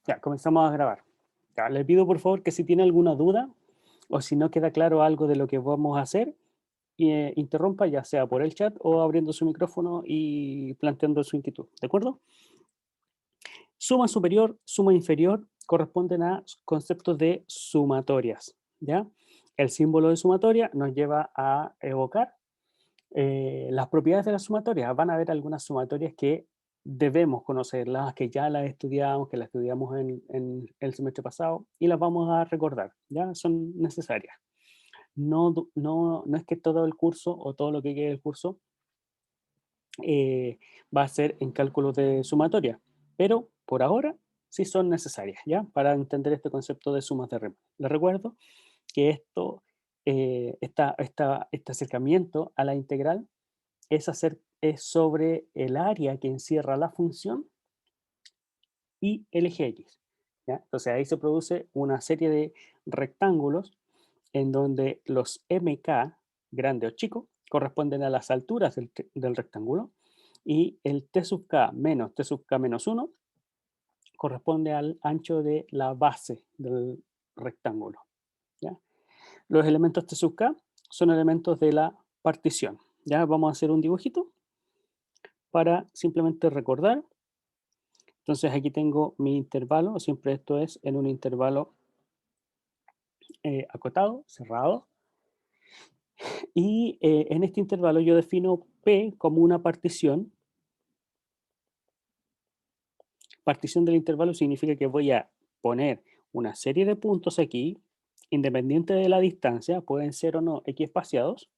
Ya, comenzamos a grabar. Ya, le pido por favor que si tiene alguna duda o si no queda claro algo de lo que vamos a hacer, interrumpa ya sea por el chat o abriendo su micrófono y planteando su inquietud. ¿De acuerdo? Suma superior, suma inferior corresponden a conceptos de sumatorias. ¿Ya? El símbolo de sumatoria nos lleva a evocar las propiedades de las sumatorias. Van a haber algunas sumatorias que debemos conocerlas, que ya las estudiamos, que las estudiamos en el semestre pasado y las vamos a recordar, ya son necesarias. No es que todo el curso o todo lo que quede del curso eh, va a ser en cálculos de sumatoria, pero por ahora sí son necesarias, ¿ya? Para entender este concepto de sumas de Riemann. Les recuerdo que este acercamiento a la integral es sobre el área que encierra la función y el eje X. ¿Ya? Entonces ahí se produce una serie de rectángulos en donde los MK, grande o chico, corresponden a las alturas del rectángulo y el T sub K menos T sub K menos 1 corresponde al ancho de la base del rectángulo. ¿Ya? Los elementos T sub K son elementos de la partición. Ya vamos a hacer un dibujito para simplemente recordar. Entonces aquí tengo mi intervalo, siempre esto es en un intervalo acotado, cerrado, y en este intervalo yo defino P como una partición. Partición del intervalo significa que voy a poner una serie de puntos aquí, independiente de la distancia, pueden ser o no x espaciados,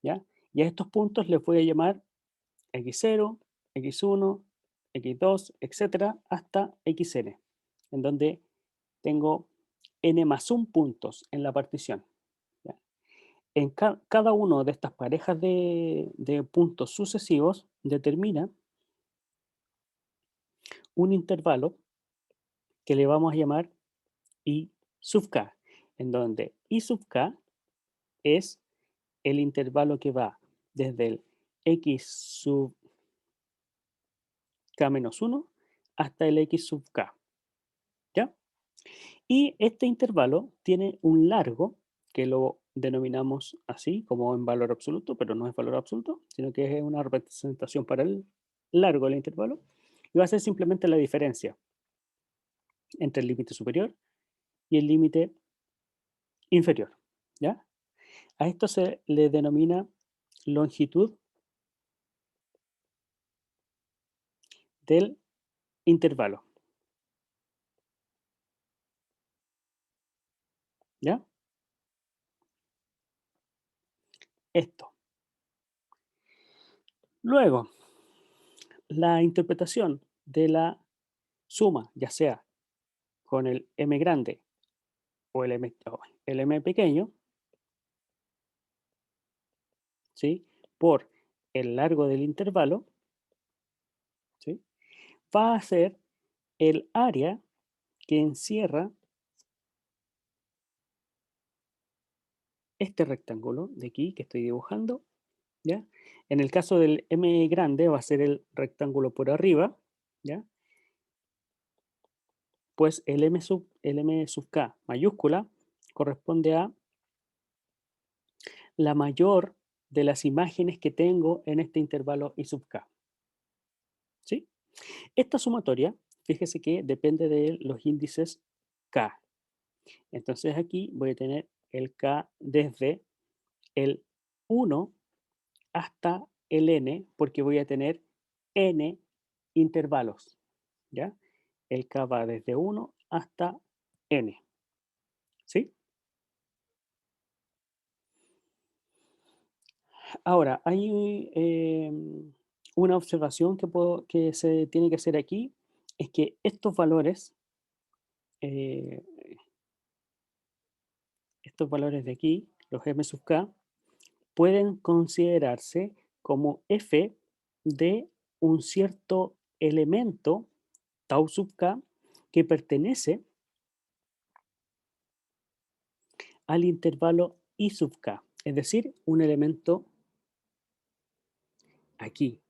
¿ya? Y a estos puntos les voy a llamar x0, x1, x2, etcétera, hasta xn, en donde tengo n más 1 puntos en la partición. ¿Ya? En cada una de estas parejas de puntos sucesivos determina un intervalo que le vamos a llamar I sub k, en donde I sub k es el intervalo que va desde el x sub k menos 1 hasta el x sub k. ¿Ya? Y este intervalo tiene un largo que lo denominamos así, como en valor absoluto, pero no es valor absoluto, sino que es una representación para el largo del intervalo, y va a ser simplemente la diferencia entre el límite superior y el límite inferior. ¿Ya? A esto se le denomina longitud del intervalo. ¿Ya? Esto. Luego, la interpretación de la suma, ya sea con el m grande o el m pequeño, ¿sí? Por el largo del intervalo, ¿sí? Va a ser el área que encierra este rectángulo de aquí que estoy dibujando, ¿ya? En el caso del m grande va a ser el rectángulo por arriba, ¿ya? Pues el m sub k mayúscula corresponde a la mayor de las imágenes que tengo en este intervalo I sub k, ¿sí? Esta sumatoria, fíjese que depende de los índices k. Entonces aquí voy a tener el k desde el 1 hasta el n, porque voy a tener n intervalos, ¿ya? El k va desde 1 hasta n, ¿sí? Ahora, hay una observación que se tiene que hacer aquí, es que eh, estos valores de aquí, los m sub k, pueden considerarse como f de un cierto elemento tau sub k que pertenece al intervalo i sub k, es decir, un elemento aquí,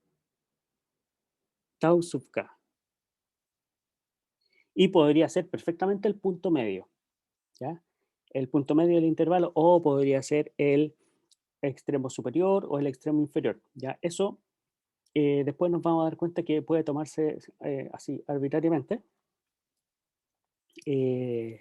tau sub k. Y podría ser perfectamente el punto medio, ¿ya? El punto medio del intervalo, o podría ser el extremo superior o el extremo inferior, ¿ya? Eso después nos vamos a dar cuenta que puede tomarse así arbitrariamente, eh,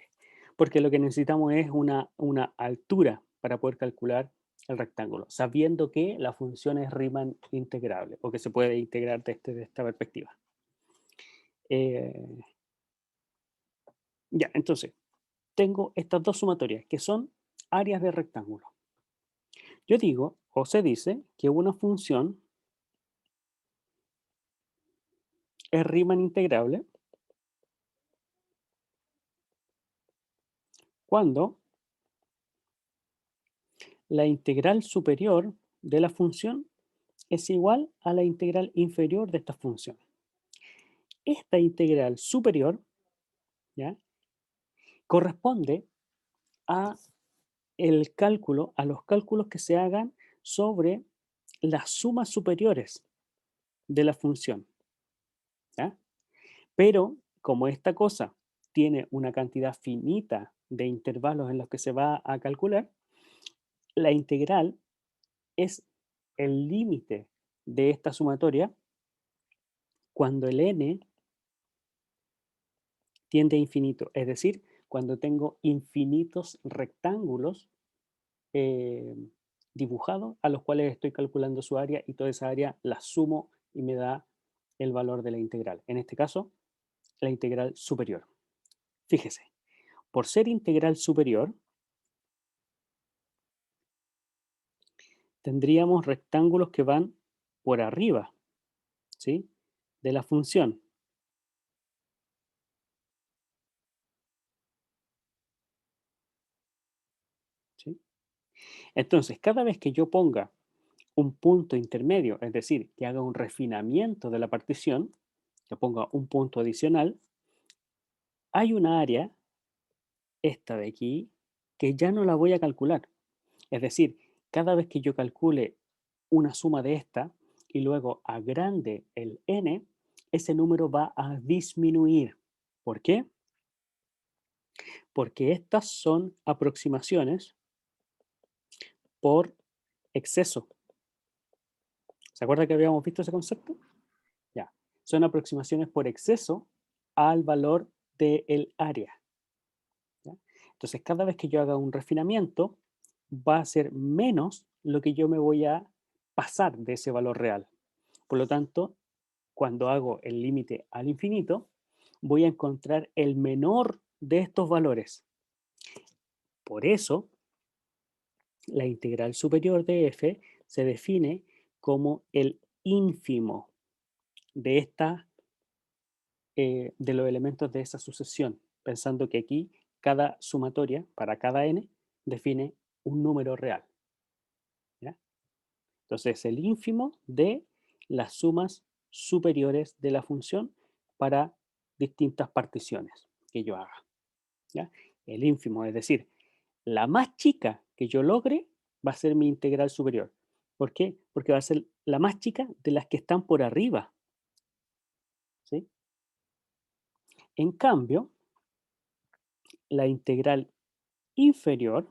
porque lo que necesitamos es una altura para poder calcular el rectángulo, sabiendo que la función es Riemann integrable o que se puede integrar desde esta perspectiva. Eh, ya, entonces, tengo estas dos sumatorias que son áreas de rectángulo. Yo digo, o se dice, que una función es Riemann integrable cuando la integral superior de la función es igual a la integral inferior de esta función. Esta integral superior, ¿ya?, corresponde a a los cálculos que se hagan sobre las sumas superiores de la función, ¿ya? Pero como esta cosa tiene una cantidad finita de intervalos en los que se va a calcular, la integral es el límite de esta sumatoria cuando el n tiende a infinito, es decir, cuando tengo infinitos rectángulos eh, dibujados a los cuales estoy calculando su área y toda esa área la sumo y me da el valor de la integral. En este caso, la integral superior. Fíjese, por ser integral superior, tendríamos rectángulos que van por arriba, ¿sí?, de la función. ¿Sí? Entonces, cada vez que yo ponga un punto intermedio, es decir, que haga un refinamiento de la partición, que ponga un punto adicional, hay una área, esta de aquí, que ya no la voy a calcular. Es decir, cada vez que yo calcule una suma de esta y luego agrande el n, ese número va a disminuir. ¿Por qué? Porque estas son aproximaciones por exceso. ¿Se acuerda que habíamos visto ese concepto? Ya. Son aproximaciones por exceso al valor del área, ¿ya? Entonces, cada vez que yo haga un refinamiento, va a ser menos lo que yo me voy a pasar de ese valor real. Por lo tanto, cuando hago el límite al infinito, voy a encontrar el menor de estos valores. Por eso, la integral superior de f se define como el ínfimo de de los elementos de esa sucesión, pensando que aquí cada sumatoria para cada n define un número real, ¿ya? Entonces, el ínfimo de las sumas superiores de la función para distintas particiones que yo haga, ¿ya? El ínfimo, es decir, la más chica que yo logre va a ser mi integral superior. ¿Por qué? Porque va a ser la más chica de las que están por arriba, ¿sí? En cambio, la integral inferior,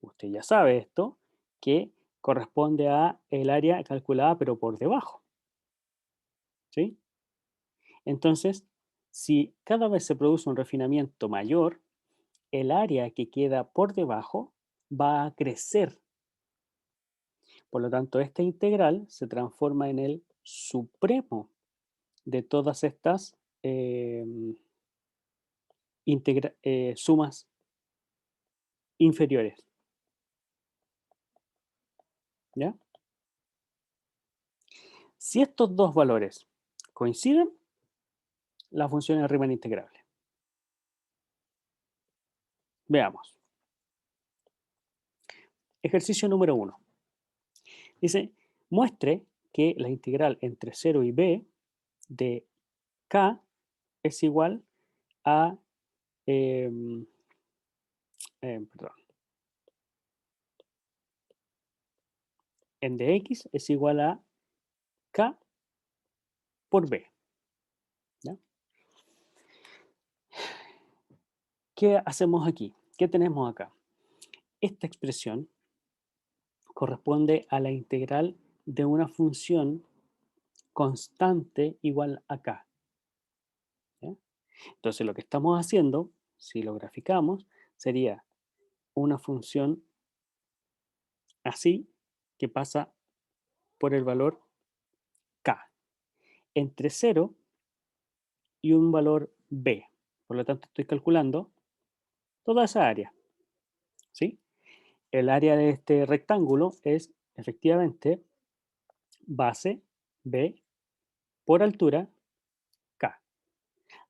usted ya sabe esto, que corresponde a el área calculada pero por debajo, ¿sí? Entonces, si cada vez se produce un refinamiento mayor, el área que queda por debajo va a crecer. Por lo tanto, esta integral se transforma en el supremo de todas estas sumas inferiores, ¿ya? Si estos dos valores coinciden, la función es Riemann integrable. Veamos. Ejercicio número 1. Dice, muestre que la integral entre 0 y b de k es igual a, em, perdón, en de x es igual a k por b, ¿ya? ¿Qué hacemos aquí? ¿Qué tenemos acá? Esta expresión corresponde a la integral de una función constante igual a k. ¿Ya? Entonces lo que estamos haciendo, si lo graficamos, sería una función así que pasa por el valor k entre 0 y un valor b. Por lo tanto, estoy calculando toda esa área. ¿Sí? El área de este rectángulo es efectivamente base b por altura k.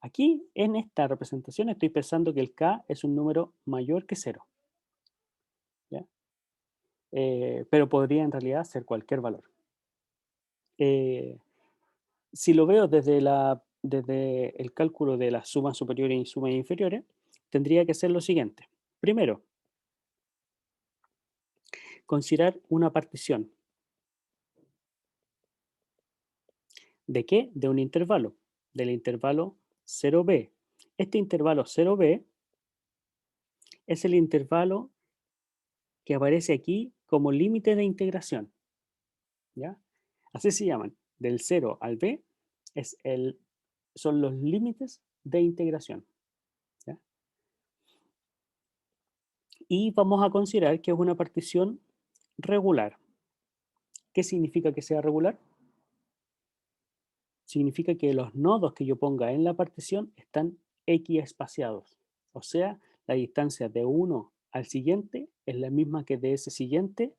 Aquí en esta representación estoy pensando que el k es un número mayor que 0. ¿Ya? Pero podría en realidad ser cualquier valor. Eh, si lo veo desde el cálculo de las sumas superiores y sumas inferiores, tendría que ser lo siguiente. Primero, considerar una partición. ¿De qué? De un intervalo, del intervalo 0b. Este intervalo 0b es el intervalo que aparece aquí como límite de integración. ¿Ya? Así se llaman. Del 0 al b son los límites de integración. ¿Ya? Y vamos a considerar que es una partición regular. ¿Qué significa que sea regular? Significa que los nodos que yo ponga en la partición están equiespaciados. O sea, la distancia de uno al siguiente es la misma que de ese siguiente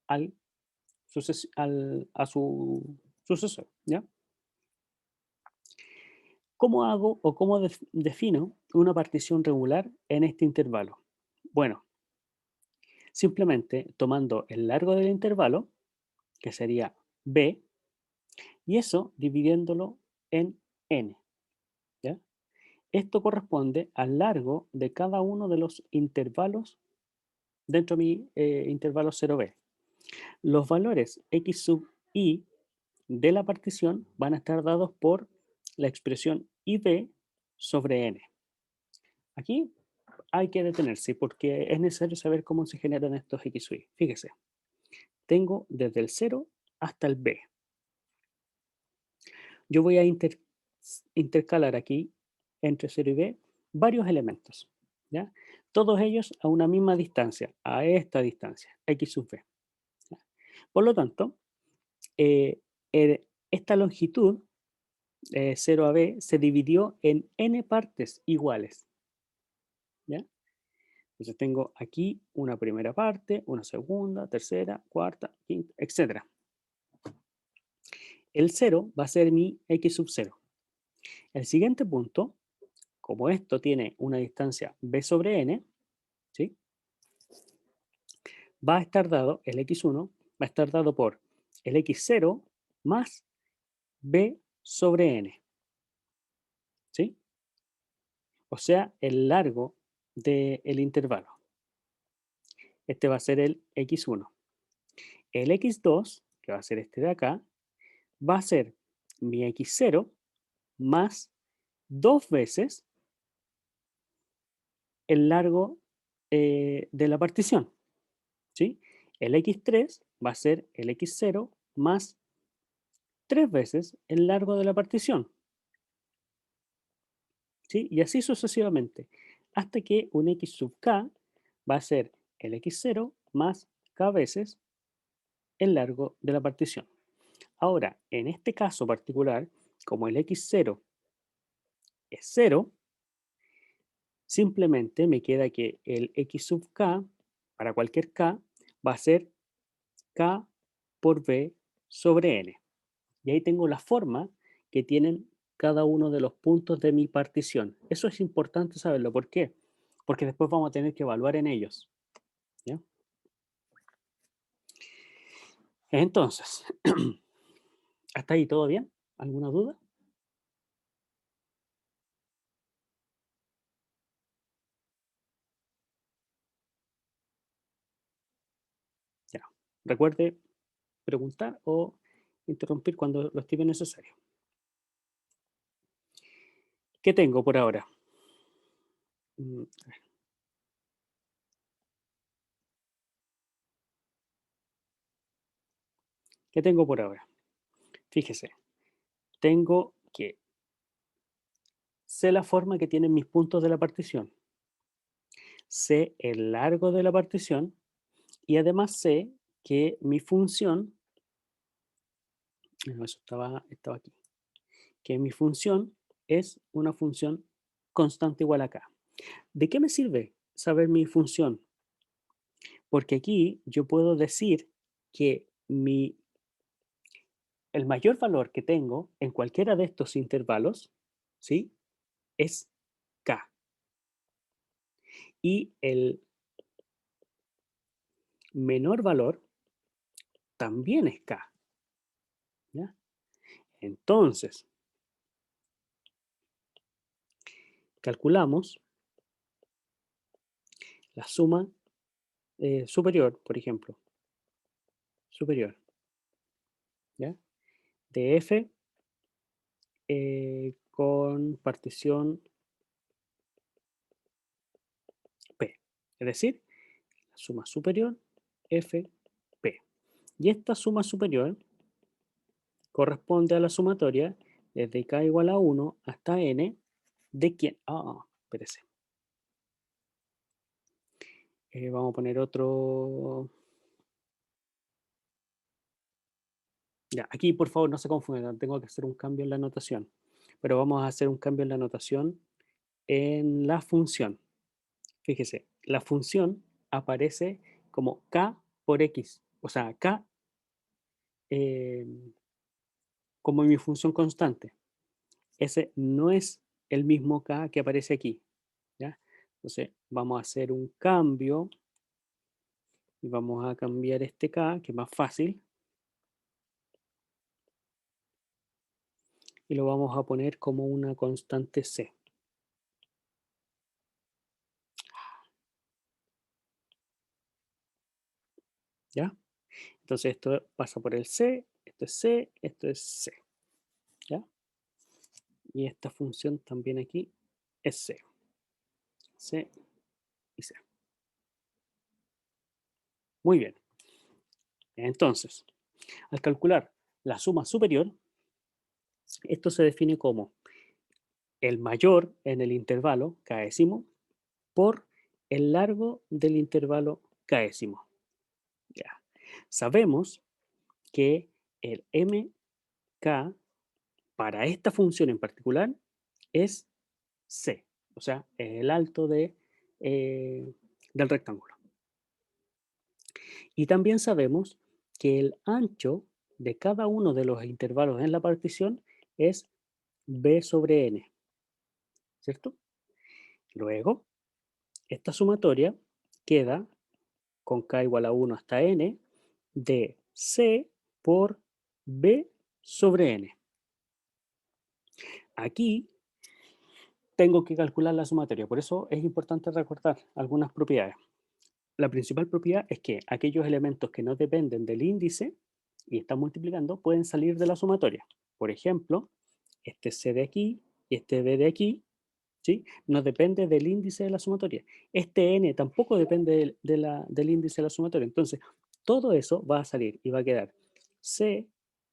al, a su sucesor. ¿Ya? ¿Cómo hago o cómo defino una partición regular en este intervalo? Bueno, simplemente tomando el largo del intervalo, que sería b, y eso dividiéndolo en n. ¿Ya? Esto corresponde al largo de cada uno de los intervalos dentro de mi intervalo 0b. Los valores x sub i de la partición van a estar dados por la expresión ib sobre n. Aquí hay que detenerse porque es necesario saber cómo se generan estos x sub i. Fíjese, tengo desde el 0 hasta el b. Yo voy a intercalar aquí entre 0 y b varios elementos, ¿ya? Todos ellos a una misma distancia, a esta distancia, x sub b. ¿Ya? Por lo tanto, esta longitud 0 a b se dividió en n partes iguales. ¿Ya? Entonces tengo aquí una primera parte, una segunda, tercera, cuarta, quinta, etc. El 0 va a ser mi x sub 0. El siguiente punto, como esto tiene una distancia b sobre n, ¿sí? Va a estar dado, el x1 va a estar dado por el x0 más b sobre n, ¿sí? O sea, el largo del intervalo. Este va a ser el x1. El x2, que va a ser este de acá, va a ser mi x0 más dos veces el largo de la partición, ¿sí? El x3 va a ser el x0 más tres veces el largo de la partición, ¿sí? Y así sucesivamente, hasta que un x sub k va a ser el x0 más k veces el largo de la partición. Ahora, en este caso particular, como el x0 es 0, simplemente me queda que el x sub k, para cualquier k, va a ser k por b sobre n. Y ahí tengo la forma que tienen cada uno de los puntos de mi partición. Eso es importante saberlo. ¿Por qué? Porque después vamos a tener que evaluar en ellos. ¿Ya? Entonces, ¿hasta ahí todo bien? ¿Alguna duda? Ya. Recuerde preguntar o interrumpir cuando lo estime necesario. ¿Qué tengo por ahora? A ver. ¿Qué tengo por ahora? Fíjese, tengo que sé la forma que tienen mis puntos de la partición, sé el largo de la partición y además sé que mi función, no, eso estaba aquí, que mi función es una función constante igual acá. ¿De qué me sirve saber mi función? Porque aquí yo puedo decir que el mayor valor que tengo en cualquiera de estos intervalos, ¿sí? Es k. Y el menor valor también es k. ¿Ya? Entonces, calculamos la suma superior, por ejemplo, superior, ¿ya? De f con partición p. Es decir, la suma superior f p. Y esta suma superior corresponde a la sumatoria desde k igual a 1 hasta n de quién. Espérese. Vamos a poner otro. Ya, aquí por favor no se confundan, tengo que hacer un cambio en la notación. Pero vamos a hacer un cambio en la notación en la función. Fíjese, la función aparece como k por x. O sea, k eh, como mi función constante. Ese no es el mismo k que aparece aquí. ¿Ya? Entonces vamos a hacer un cambio y vamos a cambiar este k, que es más fácil, y lo vamos a poner como una constante c. ¿Ya? Entonces esto pasa por el c, esto es c, esto es c. ¿Ya? Y esta función también aquí es c. C y c. Muy bien. Entonces, al calcular la suma superior, esto se define como el mayor en el intervalo késimo por el largo del intervalo késimo. Ya. Sabemos que el mk para esta función en particular es c, o sea, el alto del rectángulo. Y también sabemos que el ancho de cada uno de los intervalos en la partición es b sobre n, ¿cierto? Luego, esta sumatoria queda con k igual a 1 hasta n de c por b sobre n. Aquí tengo que calcular la sumatoria, por eso es importante recordar algunas propiedades. La principal propiedad es que aquellos elementos que no dependen del índice y están multiplicando pueden salir de la sumatoria. Por ejemplo, este c de aquí y este b de aquí, ¿sí? No depende del índice de la sumatoria. Este n tampoco depende del índice de la sumatoria. Entonces, todo eso va a salir y va a quedar c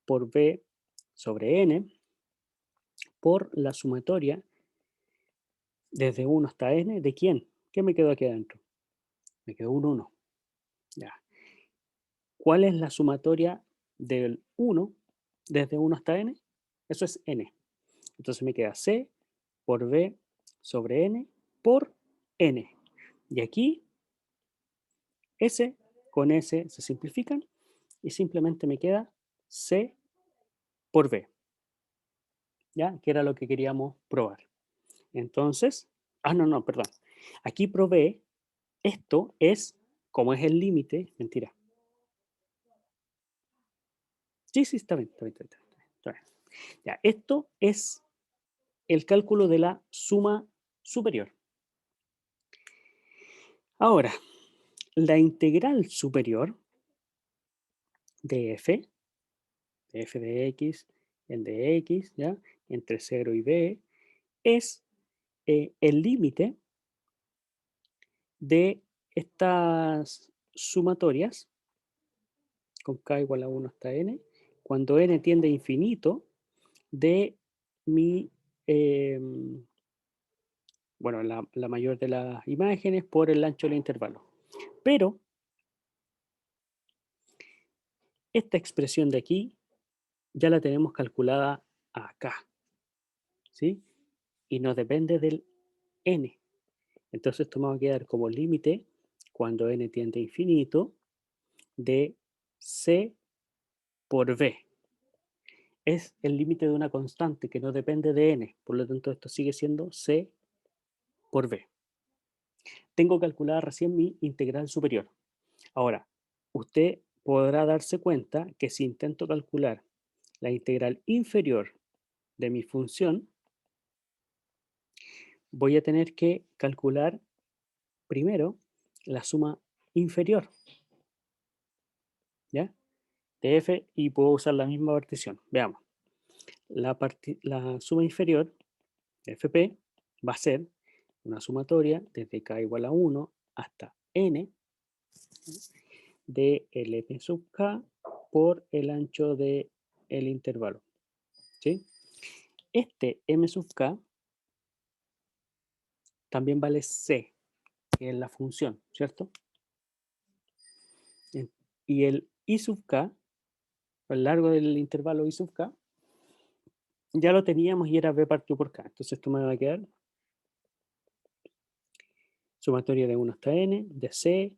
por b sobre n por la sumatoria desde 1 hasta n, ¿de quién? ¿Qué me quedó aquí adentro? Me quedó un 1. Ya. ¿Cuál es la sumatoria del 1 desde 1 hasta n? Eso es n. Entonces me queda c por b sobre n por n. Y aquí s con s se simplifican y simplemente me queda c por b, ¿ya? Que era lo que queríamos probar. Entonces, no, perdón. Aquí probé, esto es, como es el límite, mentira. Sí, está bien, está bien. Ya, esto es el cálculo de la suma superior. Ahora, la integral superior de f de x, en de x, ¿ya? Entre 0 y b, es el límite de estas sumatorias, con k igual a 1 hasta n, cuando n tiende a infinito, de mi, bueno, la mayor de las imágenes por el ancho del intervalo. Pero esta expresión de aquí ya la tenemos calculada acá, ¿sí? Y no depende del n. Entonces esto me va a quedar como límite cuando n tiende a infinito de c por b. Es el límite de una constante que no depende de n, por lo tanto esto sigue siendo c por b. Tengo calculada recién mi integral superior. Ahora, usted podrá darse cuenta que si intento calcular la integral inferior de mi función, voy a tener que calcular primero la suma inferior, ¿ya? De f, y puedo usar la misma partición. Veamos. La suma inferior, fp, va a ser una sumatoria desde k igual a 1 hasta n de l sub k por el ancho del intervalo, ¿sí? Este m sub k también vale c, que es la función, ¿cierto? Y el i sub k, a lo largo del intervalo i sub k, ya lo teníamos y era b partido por k. Entonces esto me va a quedar sumatoria de 1 hasta n, de c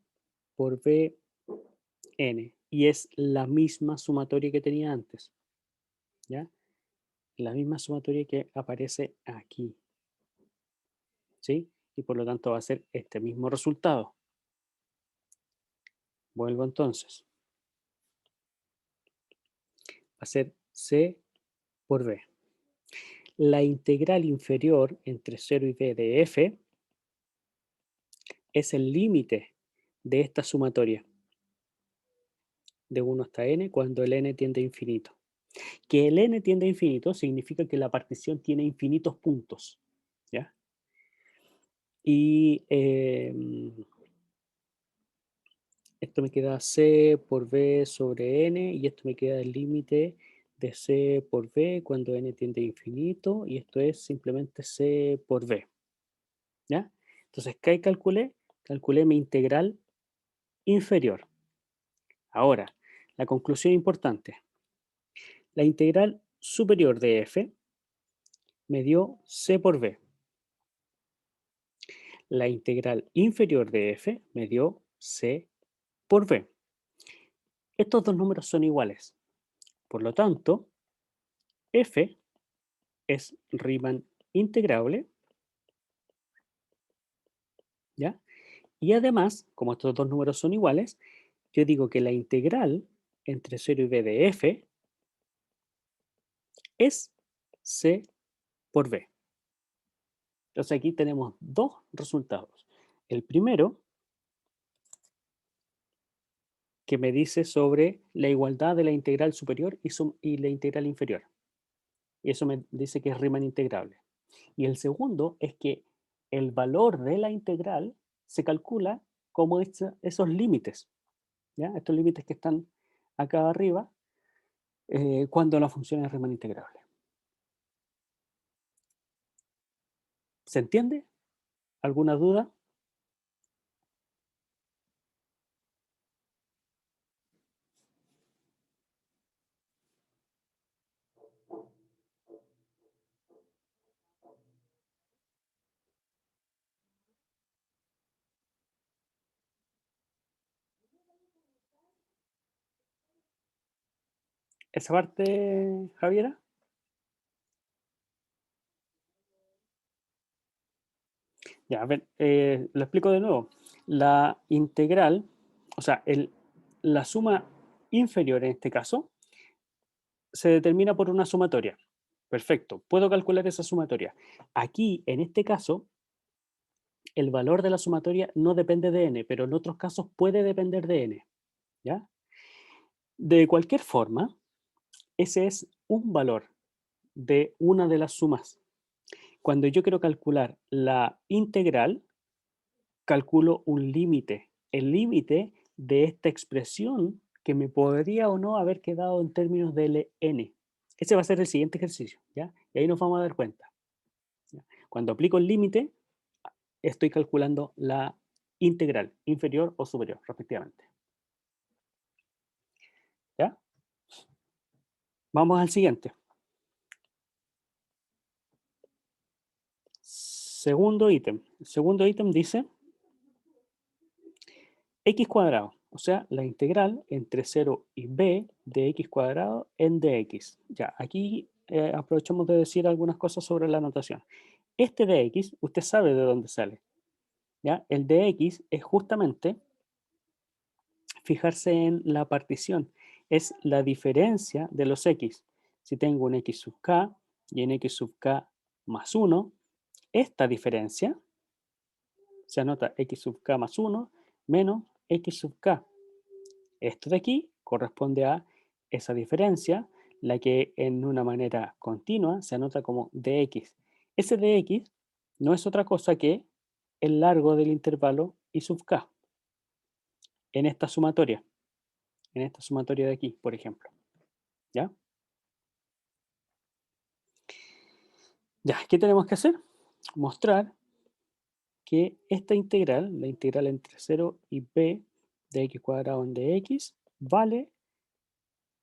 por b n. Y es la misma sumatoria que tenía antes, ¿ya? La misma sumatoria que aparece aquí, ¿sí? Y por lo tanto va a ser este mismo resultado. Vuelvo entonces. Va a ser c por b. La integral inferior entre 0 y b de f es el límite de esta sumatoria de 1 hasta n cuando el n tiende a infinito. Que el n tiende a infinito significa que la partición tiene infinitos puntos, ¿ya? Y esto me queda c por b sobre n, y esto me queda el límite de c por b cuando n tiende a infinito, y esto es simplemente c por b, ¿ya? Entonces, ¿qué calculé? Calculé mi integral inferior. Ahora, la conclusión importante. La integral superior de f me dio c por b. La integral inferior de f me dio c por b. Estos dos números son iguales. Por lo tanto, f es Riemann integrable, ¿ya? Y además, como estos dos números son iguales, yo digo que la integral entre 0 y b de f es c por b. Entonces aquí tenemos dos resultados. El primero, que me dice sobre la igualdad de la integral superior y la integral inferior. Y eso me dice que es Riemann integrable. Y el segundo es que el valor de la integral se calcula como esos límites, ¿ya? Estos límites que están acá arriba, cuando la función es Riemann integrable. ¿Se entiende? ¿Alguna duda? ¿Esa parte, Javiera? Ya, a ver, lo explico de nuevo. La integral, o sea, la suma inferior en este caso, se determina por una sumatoria. Perfecto, puedo calcular esa sumatoria. Aquí, en este caso, el valor de la sumatoria no depende de n, pero en otros casos puede depender de n, ¿ya? De cualquier forma, ese es un valor de una de las sumas. Cuando yo quiero calcular la integral, calculo un límite, el límite de esta expresión que me podría o no haber quedado en términos de ln. Ese va a ser el siguiente ejercicio, ¿ya? Y ahí nos vamos a dar cuenta. ¿Ya? Cuando aplico el límite, estoy calculando la integral, inferior o superior, respectivamente. ¿Ya? Vamos al siguiente. Segundo ítem. El segundo ítem dice x cuadrado, o sea, la integral entre 0 y b de x cuadrado en dx. Ya, aquí aprovechamos de decir algunas cosas sobre la notación. Este dx, usted sabe de dónde sale. ¿Ya? El dx es justamente fijarse en la partición. Es la diferencia de los x. Si tengo un x sub k y en x sub k más 1, esta diferencia se anota x sub k más 1 menos x sub k. Esto de aquí corresponde a esa diferencia, la que en una manera continua se anota como dx. Ese dx no es otra cosa que el largo del intervalo y sub k en esta sumatoria de aquí, por ejemplo. ¿Ya? Ya, ¿qué tenemos que hacer? Mostrar que esta integral, la integral entre 0 y b de x cuadrado en dx, vale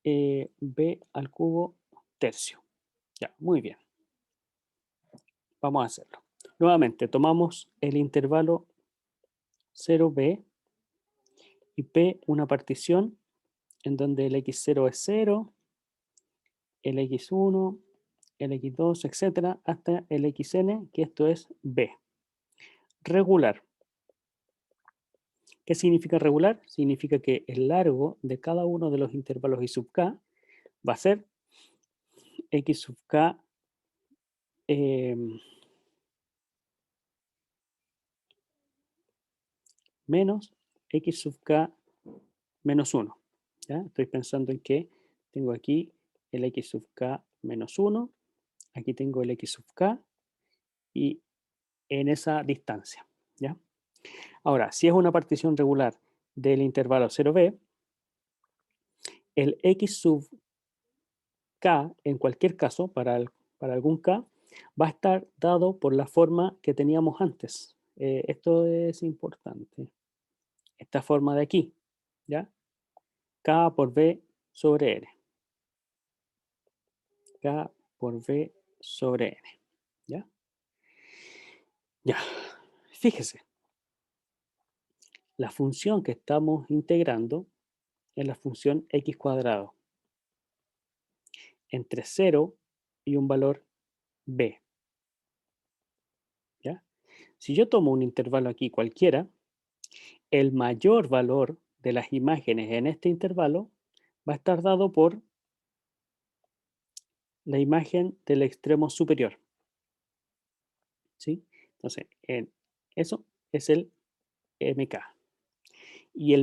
b al cubo tercio. Ya, muy bien. Vamos a hacerlo. Nuevamente, tomamos el intervalo 0b y p una partición en donde el x0 es 0, el x1, el x2, etcétera, hasta el xn, que esto es b. Regular. ¿Qué significa regular? Significa que el largo de cada uno de los intervalos y sub k va a ser x sub k menos x sub k menos 1. ¿Ya? Estoy pensando en que tengo aquí el x sub k menos 1, aquí tengo el x sub k y en esa distancia. ¿Ya? Ahora, si es una partición regular del intervalo 0b, el x sub k, en cualquier caso, para algún k, va a estar dado por la forma que teníamos antes. Esto es importante. Esta forma de aquí, ¿ya? K por b sobre n. K por b sobre n, ¿ya? Ya, fíjese, la función que estamos integrando es la función x cuadrado entre 0 y un valor b, ¿ya? Si yo tomo un intervalo aquí cualquiera, el mayor valor de las imágenes en este intervalo va a estar dado por la imagen del extremo superior, ¿sí? Entonces, eso es el MK. Y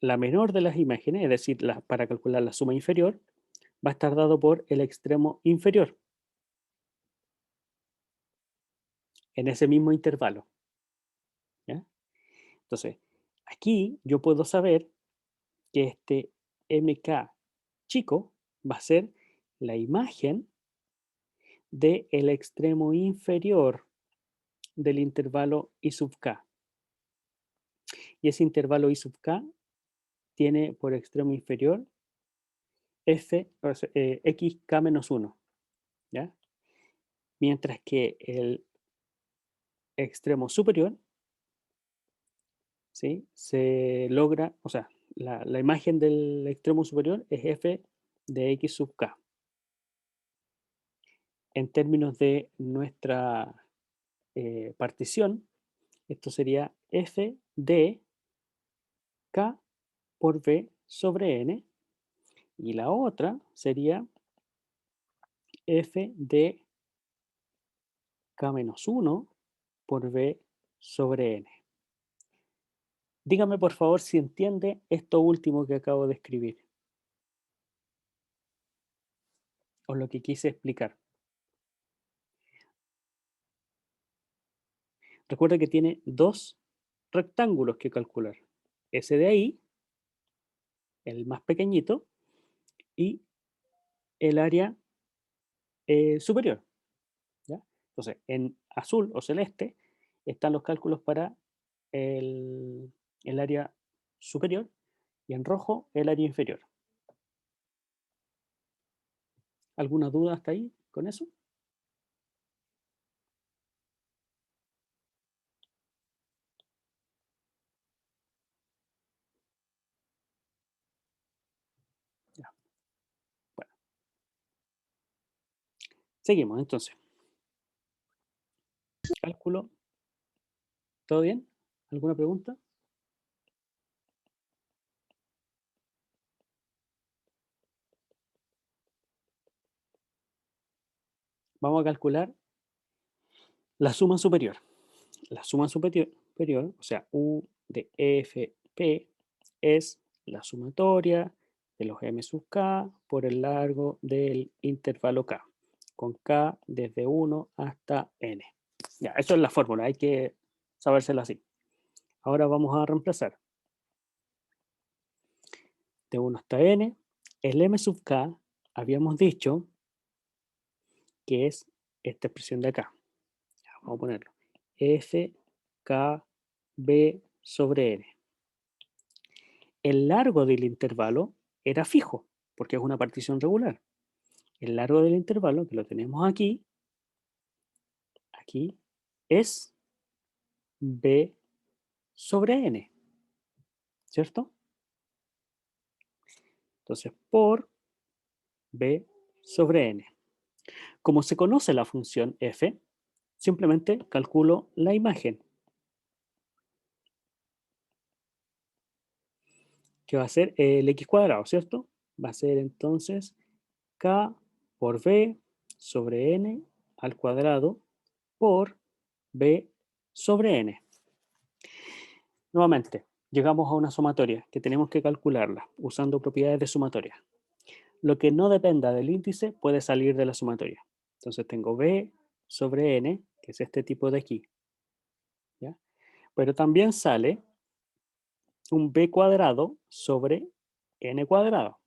la menor de las imágenes, es decir, para calcular la suma inferior, va a estar dado por el extremo inferior en ese mismo intervalo, ¿ya? Entonces, aquí yo puedo saber que este MK chico va a ser la imagen del extremo inferior del intervalo I sub k. Y ese intervalo I sub k tiene por extremo inferior f, o sea, xk menos 1, ¿ya? Mientras que el extremo superior, ¿sí? Se logra, o sea, la imagen del extremo superior es f de x sub k. En términos de nuestra partición, esto sería f de k por b sobre n, y la otra sería f de k menos 1 por b sobre n. Dígame por favor si entiende esto último que acabo de escribir, o lo que quise explicar. Recuerda que tiene dos rectángulos que calcular. Ese de ahí, el más pequeñito, y el área superior. ¿Ya? Entonces, en azul o celeste están los cálculos para el área superior y en rojo el área inferior. ¿Alguna duda hasta ahí con eso? Ya, bueno. Seguimos entonces. Cálculo. ¿Todo bien? ¿Alguna pregunta? Vamos a calcular la suma superior. La suma superior, o sea, U de F, P, es la sumatoria de los m sub k por el largo del intervalo k, con k desde 1 hasta n. Ya, eso es la fórmula, hay que sabérsela así. Ahora vamos a reemplazar de 1 hasta n. El m sub k habíamos dicho que es esta expresión de acá. Ya, vamos a ponerlo. F, K, B sobre n. El largo del intervalo era fijo, porque es una partición regular. El largo del intervalo, que lo tenemos aquí, es B sobre n, ¿cierto? Entonces, por B sobre n. Como se conoce la función f, simplemente calculo la imagen, que va a ser el x cuadrado, ¿cierto? Va a ser entonces k por b sobre n al cuadrado por b sobre n. Nuevamente, llegamos a una sumatoria que tenemos que calcularla usando propiedades de sumatoria. Lo que no dependa del índice puede salir de la sumatoria. Entonces tengo b sobre n, que es este tipo de aquí. ¿Ya? Pero también sale un b cuadrado sobre n cuadrado,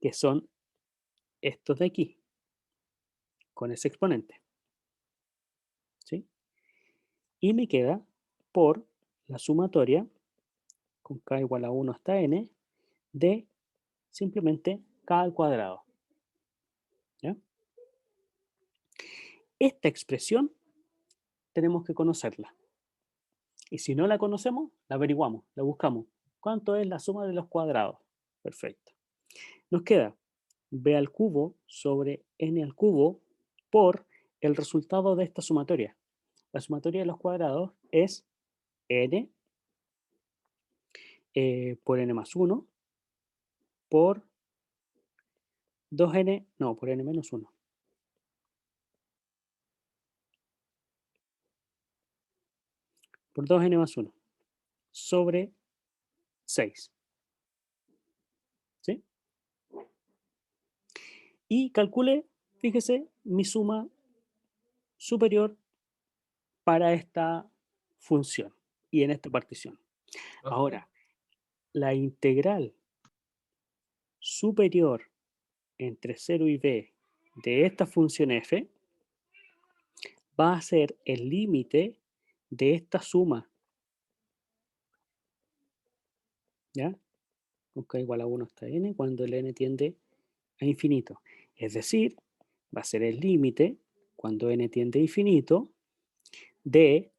que son estos de aquí, con ese exponente. ¿Sí? Y me queda por la sumatoria, con k igual a 1 hasta n, de simplemente k al cuadrado. ¿Ya? Esta expresión tenemos que conocerla. Y si no la conocemos, la averiguamos, la buscamos. ¿Cuánto es la suma de los cuadrados? Perfecto. Nos queda b al cubo sobre n al cubo por el resultado de esta sumatoria. La sumatoria de los cuadrados es n por n más 1 por 2n, no, por n menos 1. Por 2n más 1 sobre 6. ¿Sí? Y calcule, fíjese, mi suma superior para esta función y en esta partición. Ahora, la integral superior entre 0 y b de esta función f va a ser el límite de esta suma. ¿Ya? Con k igual a 1 hasta n cuando el n tiende a infinito. Es decir, va a ser el límite cuando n tiende a infinito de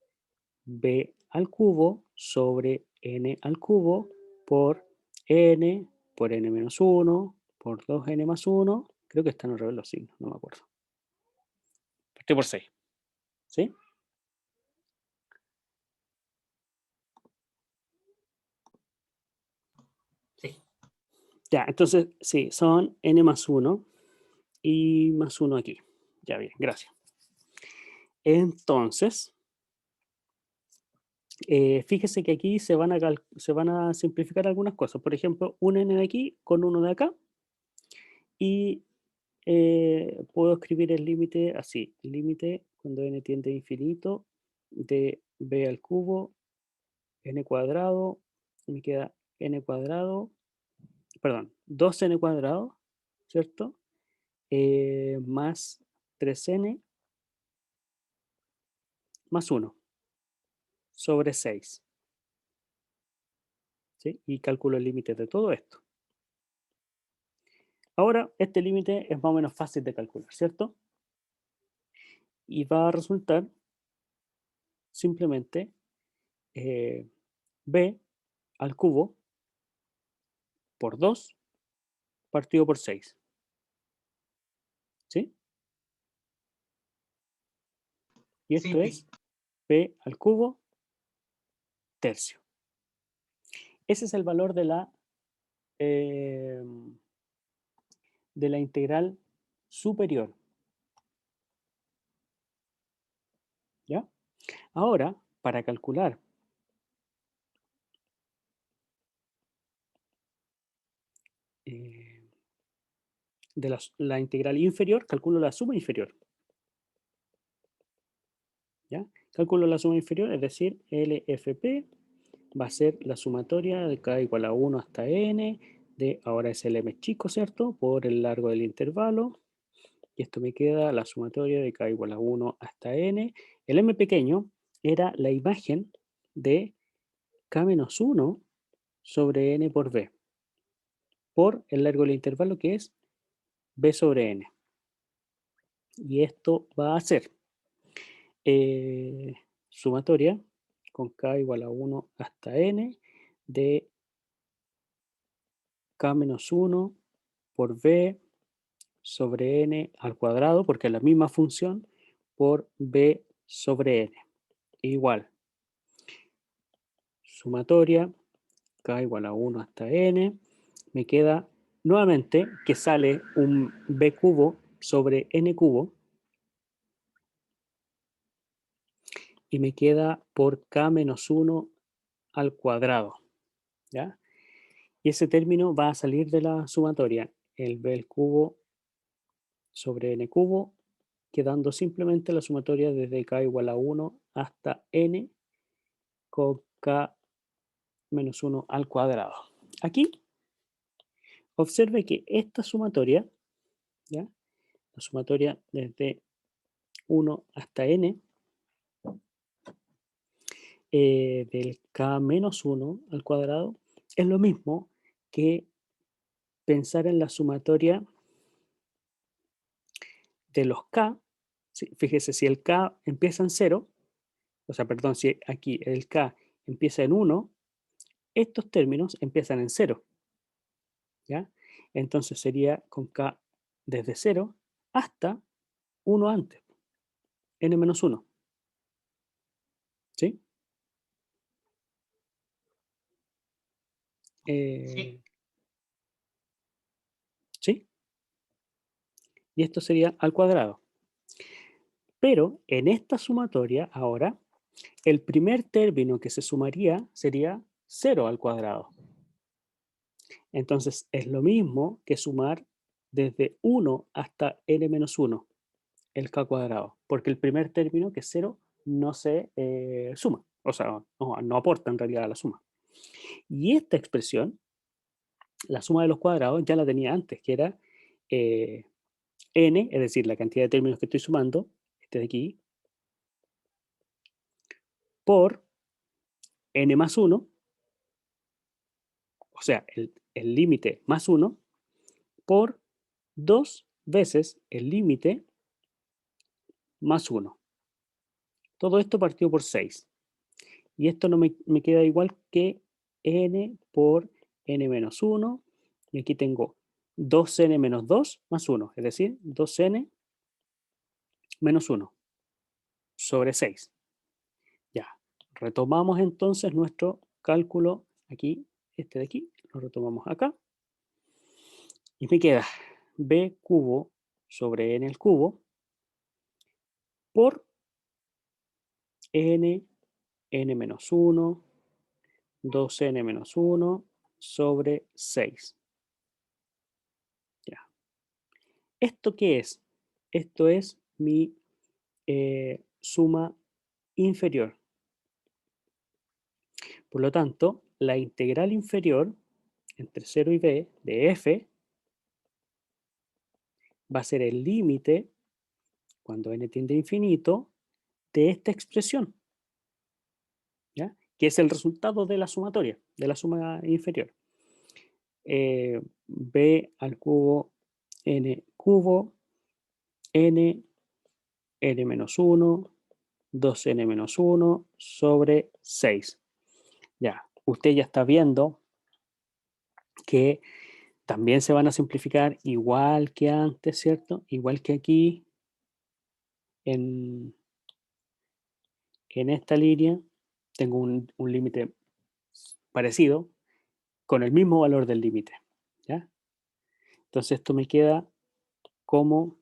b al cubo sobre n al cubo por n menos 1 por 2n más 1. Creo que están al revés los signos, no me acuerdo. Partido por 6. ¿Sí? Sí. Ya, entonces, sí, son n más 1 y más 1 aquí. Ya bien, gracias. Entonces, fíjese que aquí se van a simplificar algunas cosas. Por ejemplo, un n de aquí con uno de acá. Y puedo escribir el límite así. Límite cuando n tiende a infinito de b al cubo, n cuadrado, y me queda n cuadrado, perdón, 2n cuadrado, ¿cierto? Más 3n más 1 sobre 6, ¿sí? Y calculo el límite de todo esto. Ahora, este límite es más o menos fácil de calcular, ¿cierto? Y va a resultar simplemente eh, b al cubo por 2 partido por 6, ¿sí? Y Sí, esto es b al cubo tercio. Ese es el valor eh, de la integral superior, ¿ya? Ahora, para calcular eh, de la integral inferior, calculo la suma inferior, ¿ya? Calculo la suma inferior, es decir, LFP va a ser la sumatoria de k igual a 1 hasta n, de ahora es el m chico, ¿cierto? Por el largo del intervalo. Y esto me queda la sumatoria de k igual a 1 hasta n. El m pequeño era la imagen de k menos 1 sobre n por b, por el largo del intervalo que es b sobre n. Y esto va a ser eh, sumatoria con k igual a 1 hasta n de k menos 1 por b sobre n al cuadrado, porque es la misma función, por b sobre n. Igual, sumatoria, k igual a 1 hasta n, me queda nuevamente que sale un b cubo sobre n cubo, y me queda por k menos 1 al cuadrado, ¿ya? Y ese término va a salir de la sumatoria, el b al cubo sobre n cubo, quedando simplemente la sumatoria desde k igual a 1 hasta n con k menos 1 al cuadrado. Aquí observe que esta sumatoria, ¿ya? La sumatoria desde 1 hasta n, del k menos 1 al cuadrado, es lo mismo que pensar en la sumatoria de los k. Fíjese, si el k empieza en 0, o sea, perdón, si aquí el k empieza en 1, estos términos empiezan en 0, ¿ya? Entonces sería con k desde 0 hasta 1 antes, n menos 1, ¿sí? sí, Eh, ¿Sí? Y esto sería al cuadrado. Pero en esta sumatoria, ahora, el primer término que se sumaría sería 0 al cuadrado. Entonces es lo mismo que sumar desde 1 hasta n menos 1, el k cuadrado, porque el primer término, que es 0, no se suma, o sea, no aporta en realidad a la suma. Y esta expresión, la suma de los cuadrados, ya la tenía antes, que era eh, n, es decir, la cantidad de términos que estoy sumando, este de aquí, por n más 1, o sea, el límite más 1, por 2 veces el límite más 1. Todo esto partido por 6. Y esto no me queda igual que n por n menos 1. Y aquí tengo 2n menos 2 más 1, es decir, 2n menos 1 sobre 6. Ya, retomamos entonces nuestro cálculo aquí, este de aquí, lo retomamos acá. Y me queda b cubo sobre n al cubo por n, n menos 1, 2n menos 1 sobre 6. Ya. ¿Esto qué es? Esto es mi suma inferior. Por lo tanto, la integral inferior entre 0 y b de f va a ser el límite, cuando n tiende a infinito, de esta expresión, ¿ya? Que es el resultado de la sumatoria, de la suma inferior. B al cubo n cubo, n menos 1, 2n menos 1 sobre 6. Ya, usted ya está viendo que también se van a simplificar igual que antes, ¿cierto? Igual que aquí en esta línea tengo un límite parecido con el mismo valor del límite, ¿ya? Entonces esto me queda como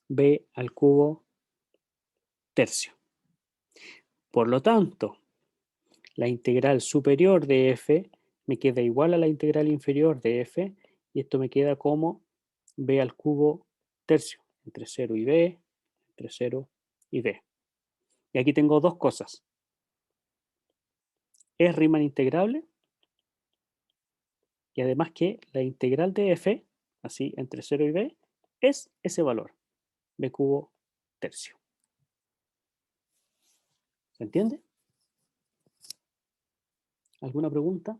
b al cubo tercio. Por lo tanto, la integral superior de f me queda igual a la integral inferior de f, y esto me queda como b al cubo tercio, entre 0 y b, entre 0 y b. Y aquí tengo dos cosas. Es Riemann integrable, y además que la integral de f, así entre 0 y b, es ese valor, b cubo tercio. ¿Se entiende? ¿Alguna pregunta?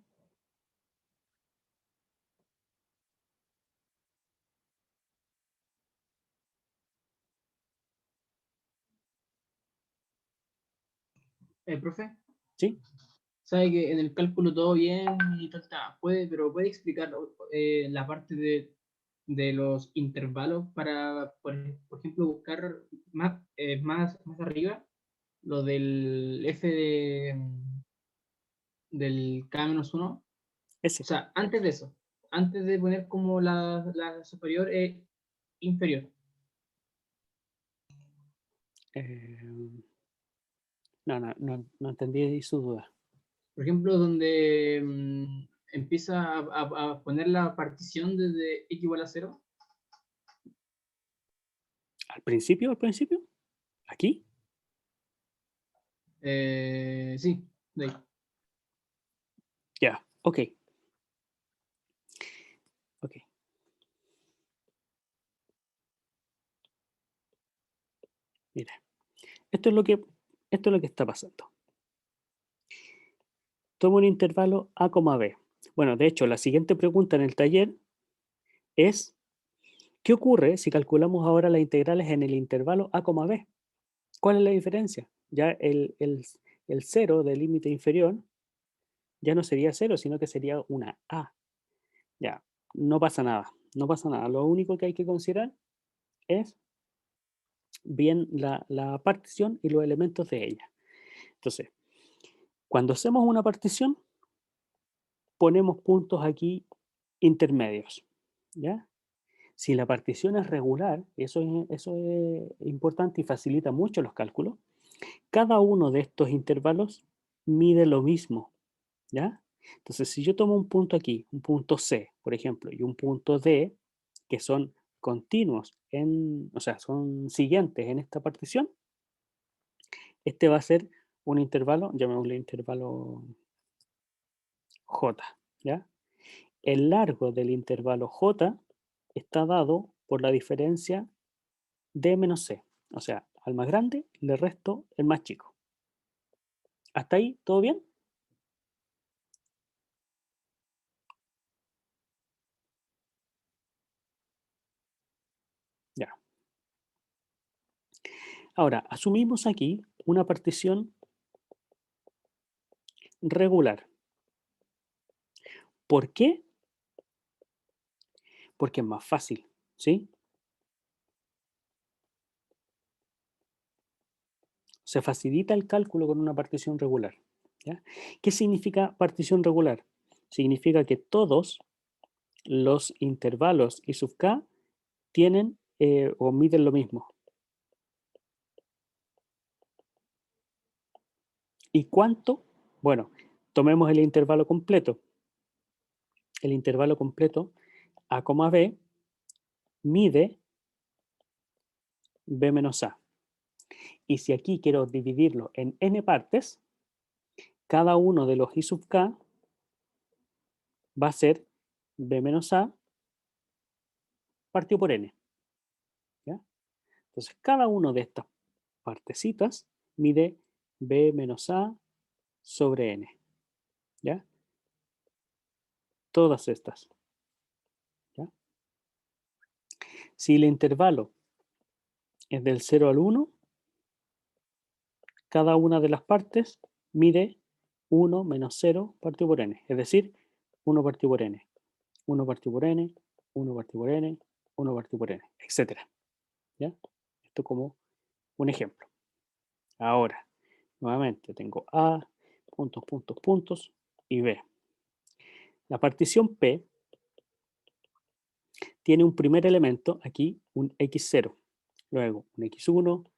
Profe, ¿Sí? sabe que en el cálculo todo bien y todo está, pero puede explicar la parte de los intervalos para, por ejemplo, buscar más arriba lo del f del k-1. O Ese. sea, antes de eso, antes de poner como la superior e inferior. Eh, no entendí su duda. Por ejemplo, donde empieza a poner la partición desde x igual a 0. ¿Al principio? ¿Al principio? ¿Aquí? Sí, de ahí. Ya, ok. Ok. Mira, esto es lo que está pasando. Tomo un intervalo a, b. Bueno, de hecho, la siguiente pregunta en el taller es, ¿qué ocurre si calculamos ahora las integrales en el intervalo a, b? ¿Cuál es la diferencia? Ya el 0 del límite inferior ya no sería 0, sino que sería una a. Ya, no pasa nada, no pasa nada. Lo único que hay que considerar es bien la partición y los elementos de ella. Entonces, cuando hacemos una partición, ponemos puntos aquí intermedios, ¿ya? Si la partición es regular, eso es importante y facilita mucho los cálculos, cada uno de estos intervalos mide lo mismo, ¿ya? Entonces, si yo tomo un punto aquí, un punto C, por ejemplo, y un punto D, que son continuos, o sea, son siguientes en esta partición, este va a ser un intervalo, llamémosle intervalo J, ¿ya? El largo del intervalo J está dado por la diferencia D menos C. O sea, al más grande le resto el más chico. ¿Hasta ahí todo bien? Ya. Ahora, asumimos aquí una partición regular. ¿Por qué? Porque es más fácil, ¿sí? Se facilita el cálculo con una partición regular, ¿ya? ¿Qué significa partición regular? Significa que todos los intervalos I sub k tienen o miden lo mismo. ¿Y cuánto? Bueno, tomemos el intervalo completo. El intervalo completo a, b mide b menos a. Y si aquí quiero dividirlo en n partes, cada uno de los i sub k va a ser b menos a partido por n. ¿Ya? Entonces, cada una de estas partecitas mide b menos a sobre n. ¿Ya? Todas estas. ¿Ya? Si el intervalo es del 0 al 1, cada una de las partes mide 1 menos 0 partido por n. Es decir, 1 partido por n, 1 partido por n, 1 partido por n, 1 partido por n, etc. ¿Ya? Esto como un ejemplo. Ahora, nuevamente tengo A, puntos, puntos, puntos y B. La partición P tiene un primer elemento, aquí un x0, luego un x1,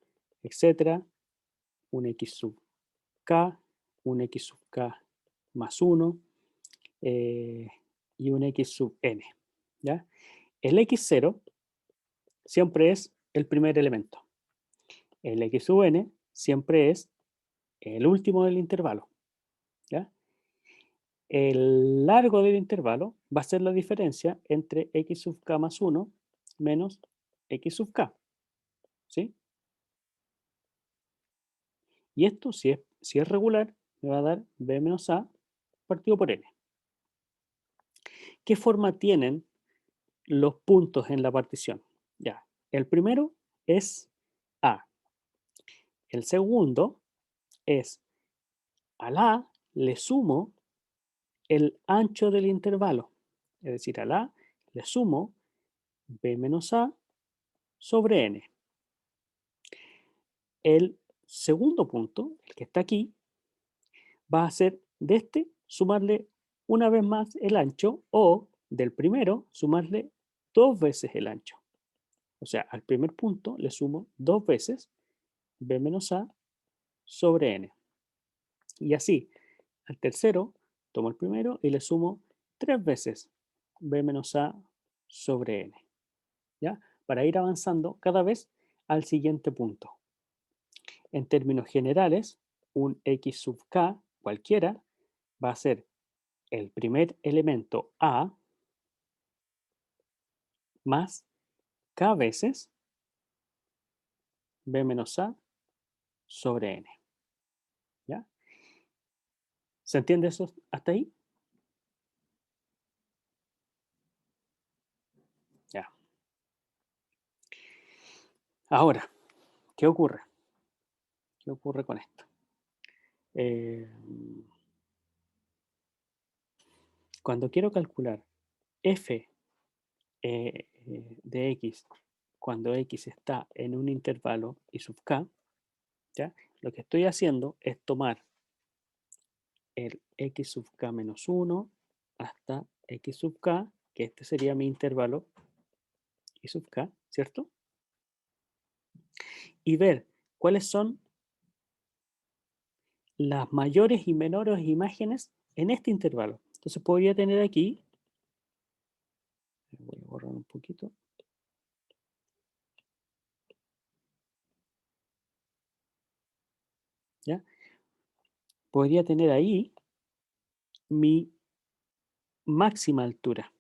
etcétera, un x sub k, un x sub k más 1 y un x sub n. ¿Ya? El x0 siempre es el primer elemento. El x sub n siempre es el último del intervalo. ¿Ya? El largo del intervalo va a ser la diferencia entre x sub k más 1 menos x sub k. ¿Sí? Y esto, si es regular, me va a dar b menos a partido por n. ¿Qué forma tienen los puntos en la partición? Ya, el primero es a. El segundo es al a le sumo el ancho del intervalo. Es decir, al a le sumo b menos a sobre n. El segundo punto, el que está aquí, va a ser de este sumarle una vez más el ancho o del primero sumarle dos veces el ancho. O sea, al primer punto le sumo dos veces b menos a sobre n. Y así, al tercero tomo el primero y le sumo tres veces b menos a sobre n. ¿Ya? Para ir avanzando cada vez al siguiente punto. En términos generales, un x sub k cualquiera va a ser el primer elemento a más k veces b menos a sobre n. ¿Ya? ¿Se entiende eso hasta ahí? Ya. Ahora, ¿qué ocurre? ¿Qué ocurre con esto? Eh, Cuando quiero calcular f de x cuando x está en un intervalo y sub k, ¿ya? Lo que estoy haciendo es tomar el x sub k menos 1 hasta x sub k, que este sería mi intervalo y sub k, ¿cierto? Y ver cuáles son las mayores y menores imágenes en este intervalo. Entonces podría tener aquí, voy a borrar un poquito, ¿ya? Podría tener ahí mi máxima altura.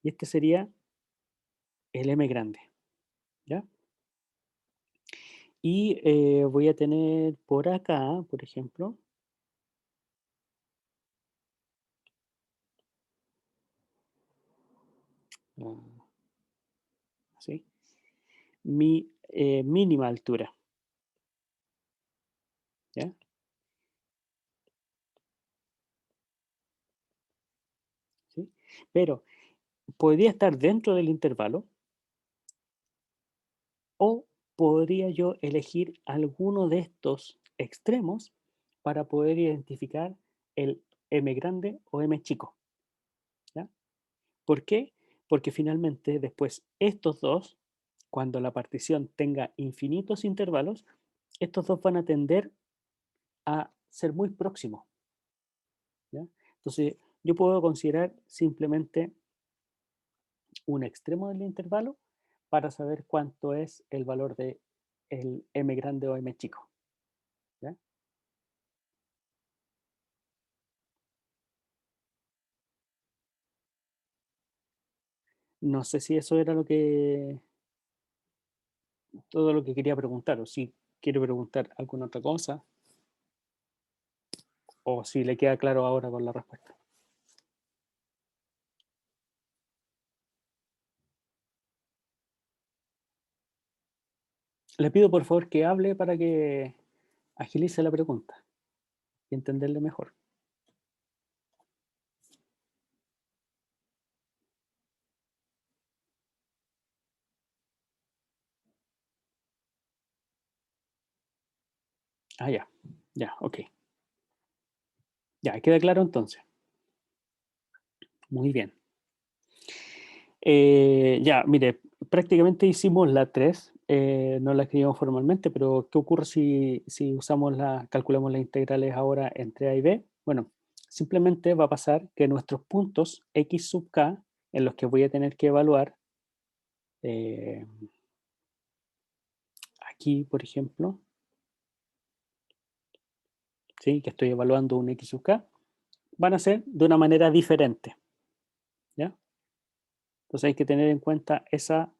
Y este sería el m grande, ¿ya? Y voy a tener por acá, por ejemplo, así, mi mínima altura, ¿ya? ¿Sí? Pero podría estar dentro del intervalo o podría yo elegir alguno de estos extremos para poder identificar el m grande o m chico, ¿ya? ¿Por qué? Porque finalmente después estos dos, cuando la partición tenga infinitos intervalos, estos dos van a tender a ser muy próximos, ¿ya? Entonces, yo puedo considerar simplemente un extremo del intervalo para saber cuánto es el valor de el m grande o m chico. ¿Ya? No sé si eso era todo lo que quería preguntar, o si quiere preguntar alguna otra cosa, o si le queda claro ahora con la respuesta. Le pido por favor que hable para que agilice la pregunta y entenderle mejor. Ah, ya, ya, ok. Ya, queda claro entonces. Muy bien. Ya, mire, prácticamente hicimos la 3, no la escribimos formalmente, pero ¿qué ocurre si calculamos las integrales ahora entre A y B? Bueno, simplemente va a pasar que nuestros puntos x sub k, en los que voy a tener que evaluar, eh, aquí, por ejemplo, ¿sí? Que estoy evaluando un x sub k, van a ser de una manera diferente, ¿ya? Entonces hay que tener en cuenta esa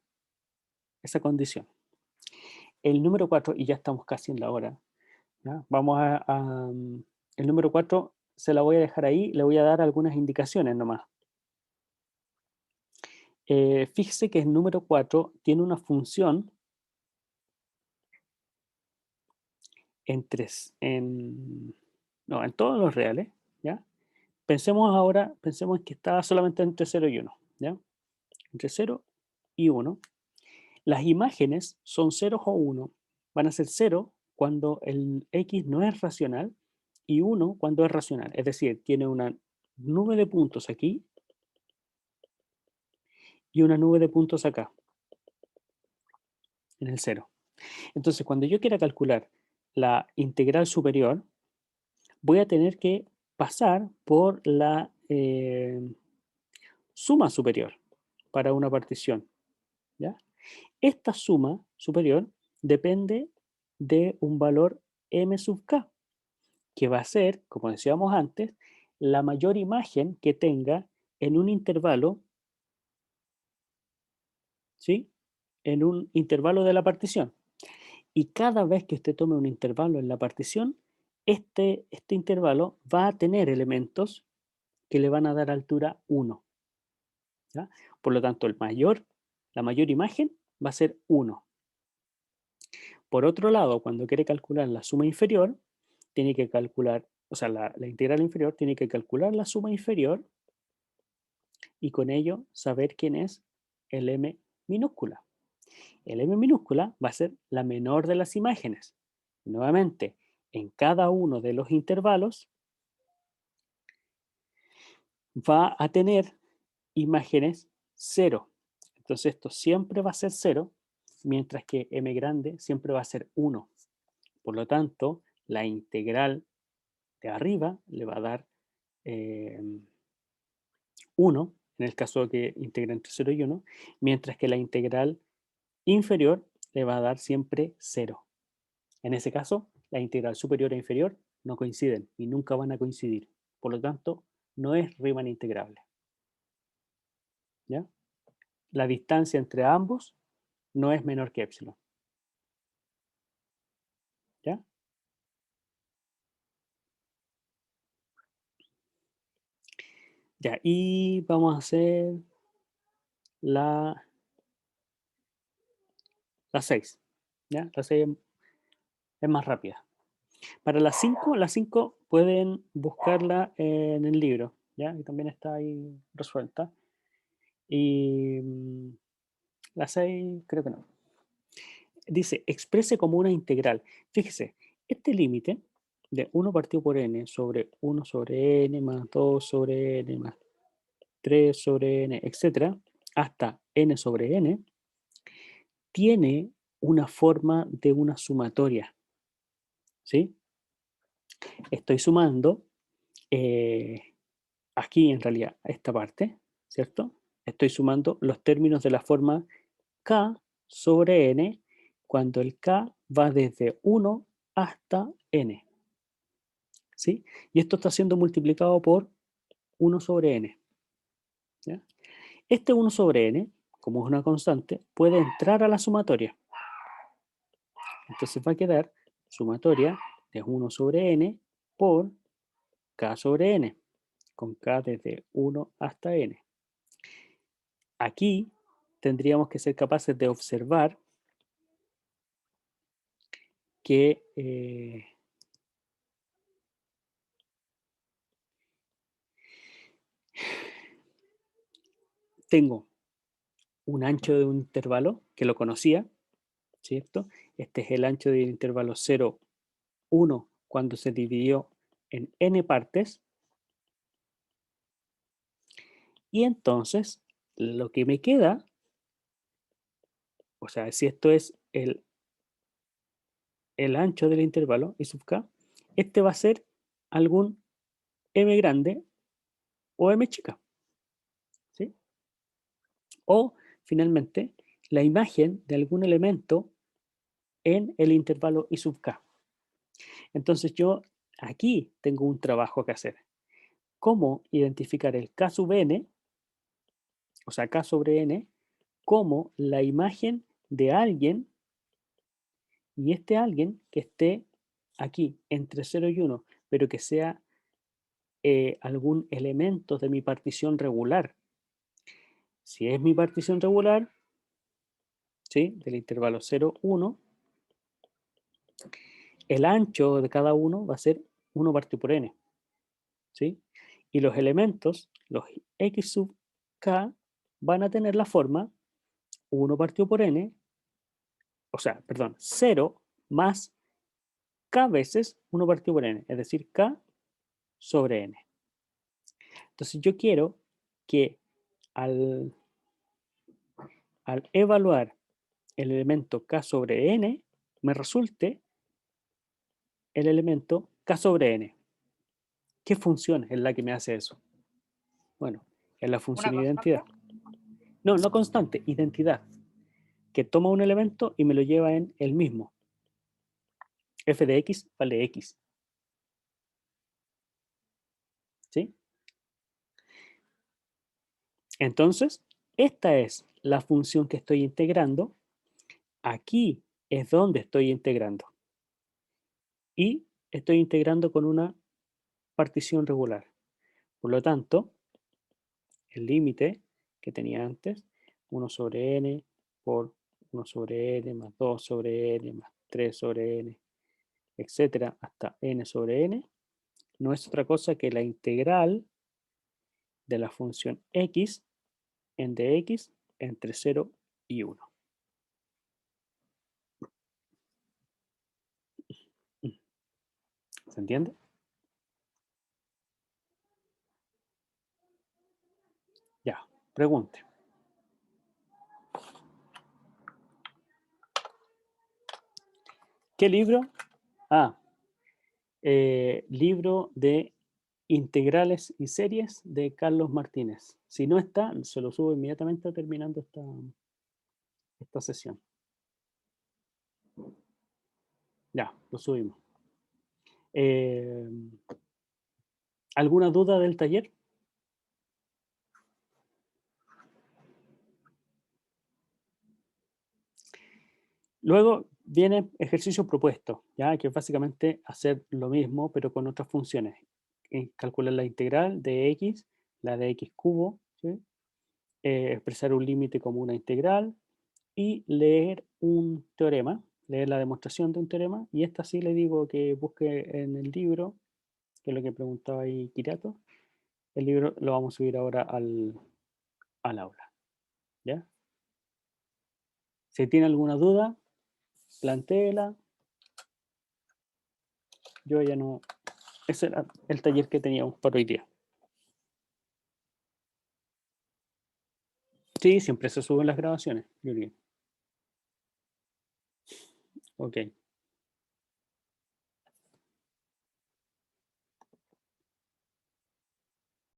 condición. El número 4, y ya estamos casi en la hora, ¿ya? El número 4 se la voy a dejar ahí, le voy a dar algunas indicaciones nomás. Fíjese que el número 4 tiene una función en, tres, en, no, en todos los reales, ¿ya? Pensemos que está solamente entre 0 y 1, ¿ya? Entre 0 y 1. Las imágenes son 0 o 1. Van a ser 0 cuando el x no es racional y 1 cuando es racional. Es decir, tiene una nube de puntos aquí y una nube de puntos acá, en el 0. Entonces, cuando yo quiera calcular la integral superior, voy a tener que pasar por la suma superior para una partición, ¿ya? Esta suma superior depende de un valor m sub k, que va a ser, como decíamos antes, la mayor imagen que tenga en un intervalo, ¿sí? En un intervalo de la partición. Y cada vez que usted tome un intervalo en la partición, este intervalo va a tener elementos que le van a dar altura 1. ¿Ya? Por lo tanto, la mayor imagen va a ser 1. Por otro lado, cuando quiere calcular la suma inferior, tiene que calcular, o sea, la integral inferior, tiene que calcular la suma inferior y con ello saber quién es el m minúscula. El m minúscula va a ser la menor de las imágenes. Nuevamente, en cada uno de los intervalos va a tener imágenes 0. Entonces esto siempre va a ser 0, mientras que m grande siempre va a ser 1. Por lo tanto, la integral de arriba le va a dar 1, en el caso de que integre entre 0 y 1, mientras que la integral inferior le va a dar siempre 0. En ese caso, la integral superior e inferior no coinciden y nunca van a coincidir. Por lo tanto, no es Riemann integrable. ¿Ya? La distancia entre ambos no es menor que epsilon. ¿Ya? Ya, y vamos a hacer la 6. ¿Ya? La 6 es más rápida. Para las 5 pueden buscarla en el libro, ¿ya? Y también está ahí resuelta. Y la 6 creo que no. Dice, exprese como una integral. Fíjese, este límite de 1 partido por n sobre 1 sobre n más 2 sobre n más 3 sobre n, etcétera, hasta n sobre n, tiene una forma de una sumatoria, ¿sí? Estoy sumando aquí en realidad a esta parte, ¿cierto? Estoy sumando los términos de la forma k sobre n cuando el k va desde 1 hasta n. ¿Sí? Y esto está siendo multiplicado por 1 sobre n. ¿Ya? Este 1 sobre n, como es una constante, puede entrar a la sumatoria. Entonces va a quedar sumatoria de 1 sobre n por k sobre n, con k desde 1 hasta n. Aquí tendríamos que ser capaces de observar que tengo un ancho de un intervalo que lo conocía, ¿cierto? Este es el ancho del intervalo 0, 1 cuando se dividió en n partes. Y entonces lo que me queda, o sea, si esto es el ancho del intervalo I sub k, este va a ser algún m grande o m chica, ¿sí? O finalmente la imagen de algún elemento en el intervalo I sub k. Entonces yo aquí tengo un trabajo que hacer. ¿Cómo identificar el k sub n, o sea, k sobre n, como la imagen de alguien, y este alguien que esté aquí entre 0 y 1, pero que sea algún elemento de mi partición regular? Si es mi partición regular, ¿sí?, del intervalo 0, 1, el ancho de cada uno va a ser 1 partido por n, ¿sí? Y los elementos, los x sub k, van a tener la forma 1 partido por n, o sea, perdón, 0 más k veces 1 partido por n, es decir, k sobre n. Entonces yo quiero que al evaluar el elemento k sobre n, me resulte el elemento k sobre n. ¿Qué función es la que me hace eso? Bueno, es la función ¿Una identidad. constante? No, no constante, identidad. Que toma un elemento y me lo lleva en el mismo. F de x vale x. ¿Sí? Entonces, esta es la función que estoy integrando. Aquí es donde estoy integrando. Y estoy integrando con una partición regular. Por lo tanto, el límite que tenía antes, 1 sobre n por 1 sobre n más 2 sobre n más 3 sobre n, etcétera, hasta n sobre n, no es otra cosa que la integral de la función x en dx entre 0 y 1. ¿Se entiende? Ya, pregunte. ¿Qué libro? Ah, libro de integrales y series de Carlos Martínez. Si no está, se lo subo inmediatamente terminando esta sesión. Ya, lo subimos. ¿Alguna duda del taller? Luego viene ejercicio propuesto, ¿ya? Que es básicamente hacer lo mismo, pero con otras funciones. Calcular la integral de x, la de x cubo, ¿sí? Expresar un límite como una integral y leer un teorema, leer la demostración de un teorema. Y esta sí le digo que busque en el libro, que es lo que preguntaba ahí Kirato. El libro lo vamos a subir ahora al aula, ¿ya? Si tiene alguna duda, plantéela. Yo ya no... Ese era el taller que teníamos para hoy día. Sí, siempre se suben las grabaciones, Yuri. Ok.